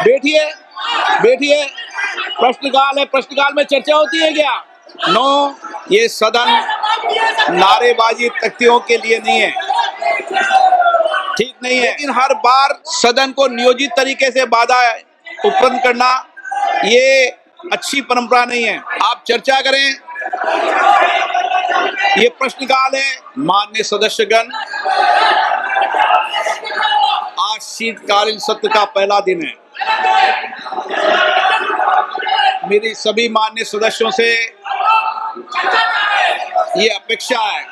बैठिए बैठिए। प्रश्नकाल है, प्रश्नकाल में चर्चा होती है क्या? नो, ये सदन नारेबाजी तख्तियों के लिए नहीं है, ठीक नहीं है। लेकिन हर बार सदन को नियोजित तरीके से बाधा उत्पन्न करना ये अच्छी परंपरा नहीं है। आप चर्चा करें, ये प्रश्नकाल है। माननीय सदस्यगण, आज शीतकालीन सत्र का पहला दिन है। मेरी सभी माननीय सदस्यों से ये अपेक्षा है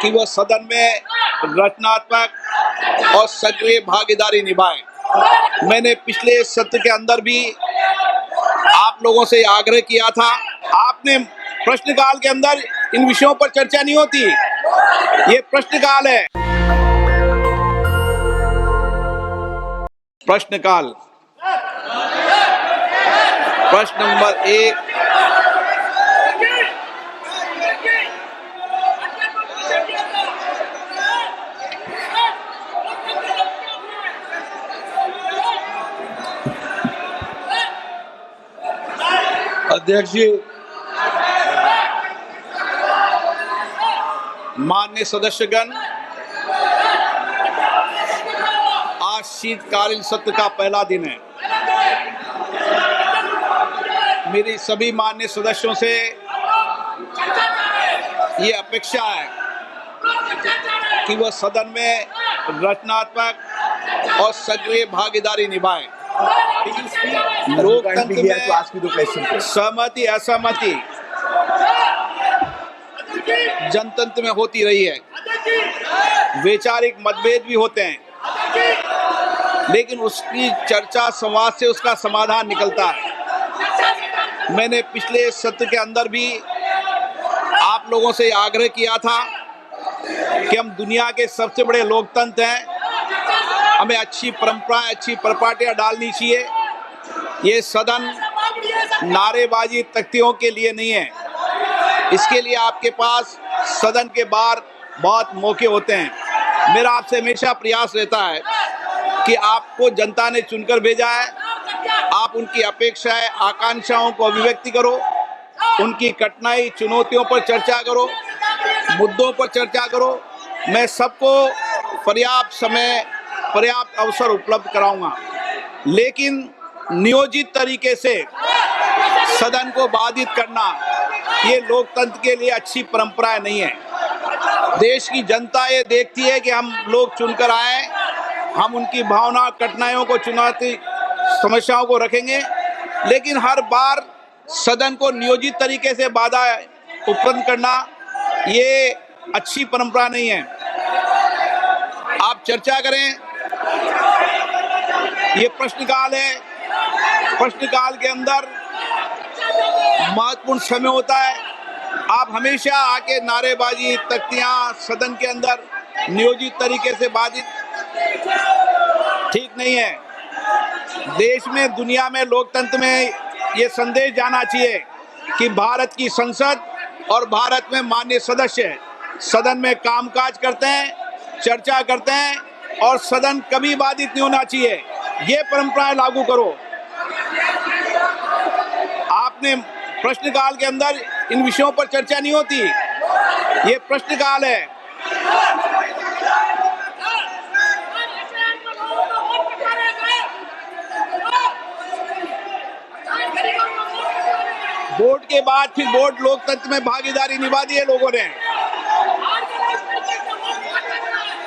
कि वह सदन में रचनात्मक और सक्रिय भागीदारी निभाएं। मैंने पिछले सत्र के अंदर भी आप लोगों से आग्रह किया था। आपने प्रश्नकाल के अंदर इन विषयों पर चर्चा नहीं होती, ये प्रश्नकाल है। प्रश्नकाल, प्रश्न नंबर 1, अध्यक्ष जी, माननीय सदस्यगण, आज शीतकालीन सत्र का पहला दिन है। मेरी सभी माननीय सदस्यों से ये अपेक्षा है कि वह सदन में रचनात्मक और सक्रिय भागीदारी निभाएं। लोकतंत्र में सहमति असहमति जनतंत्र में होती रही है, वैचारिक मतभेद भी होते हैं, लेकिन उसकी चर्चा संवाद से उसका समाधान निकलता है। मैंने पिछले सत्र के अंदर भी आप लोगों से आग्रह किया था कि हम दुनिया के सबसे बड़े लोकतंत्र हैं, हमें अच्छी परंपराएं, अच्छी परिपाटियां डालनी चाहिए। ये सदन नारेबाजी तख्तियों के लिए नहीं है। इसके लिए आपके पास सदन के बाहर बहुत मौके होते हैं। मेरा आपसे हमेशा प्रयास रहता है कि आपको जनता ने चुनकर भेजा है, आप उनकी अपेक्षाएं, आकांक्षाओं को अभिव्यक्ति करो, उनकी कठिनाई, चुनौतियों पर चर्चा करो, मुद्दों पर चर्चा करो। मैं सबको पर्याप्त समय, पर्याप्त अवसर उपलब्ध कराऊंगा, लेकिन नियोजित तरीके से सदन को बाधित करना ये लोकतंत्र के लिए अच्छी परंपरा नहीं है। देश की जनता ये देखती है कि हम लोग चुनकर आए, हम उनकी भावना, कठिनाइयों को, चुनौती, समस्याओं को रखेंगे, लेकिन हर बार सदन को नियोजित तरीके से बाधा उत्पन्न करना ये अच्छी परंपरा नहीं है। आप चर्चा करें, ये प्रश्नकाल है। प्रश्नकाल के अंदर महत्वपूर्ण समय होता है। आप हमेशा आके नारेबाजी तख्तियां सदन के अंदर नियोजित तरीके से बाधित, ठीक नहीं है। देश में, दुनिया में, लोकतंत्र में ये संदेश जाना चाहिए कि भारत की संसद और भारत में माननीय सदस्य सदन में कामकाज करते हैं, चर्चा करते हैं, और सदन कभी बाधित नहीं होना चाहिए। ये परंपराएं लागू करो। आपने प्रश्नकाल के अंदर इन विषयों पर चर्चा नहीं होती, ये प्रश्नकाल है। वोट के बाद फिर वोट लोकतंत्र में भागीदारी निभा दी है लोगों ने,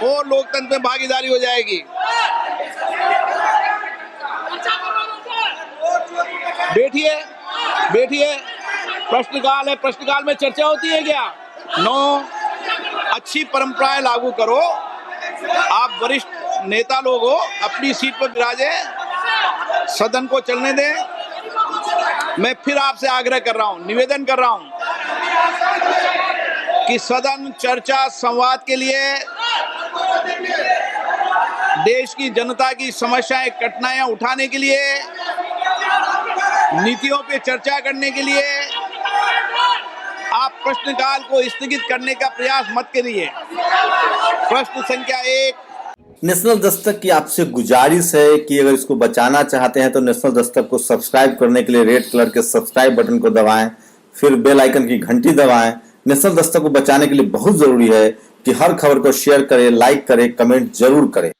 और लोकतंत्र में भागीदारी हो जाएगी। बैठिए बैठिए। प्रश्नकाल है, प्रश्नकाल में चर्चा होती है क्या? नो, अच्छी परंपराएं लागू करो। आप वरिष्ठ नेता लोग हो, अपनी सीट पर विराजे, सदन को चलने दें। मैं फिर आपसे आग्रह कर रहा हूं, निवेदन कर रहा हूं कि सदन चर्चा संवाद के लिए, देश की जनता की समस्याएं, कठिनाइयां उठाने के लिए, नीतियों पे चर्चा करने के लिए आप प्रश्नकाल को स्थगित करने का प्रयास मत करिए। प्रश्न संख्या 1, नेशनल दस्तक की आपसे गुजारिश है कि अगर इसको बचाना चाहते हैं तो नेशनल दस्तक को सब्सक्राइब करने के लिए रेड कलर के सब्सक्राइब बटन को दबाएं, फिर बेल आइकन की घंटी दबाएं। नेशनल दस्तक को बचाने के लिए बहुत जरूरी है कि हर खबर को शेयर करें, लाइक करें, कमेंट जरूर करें।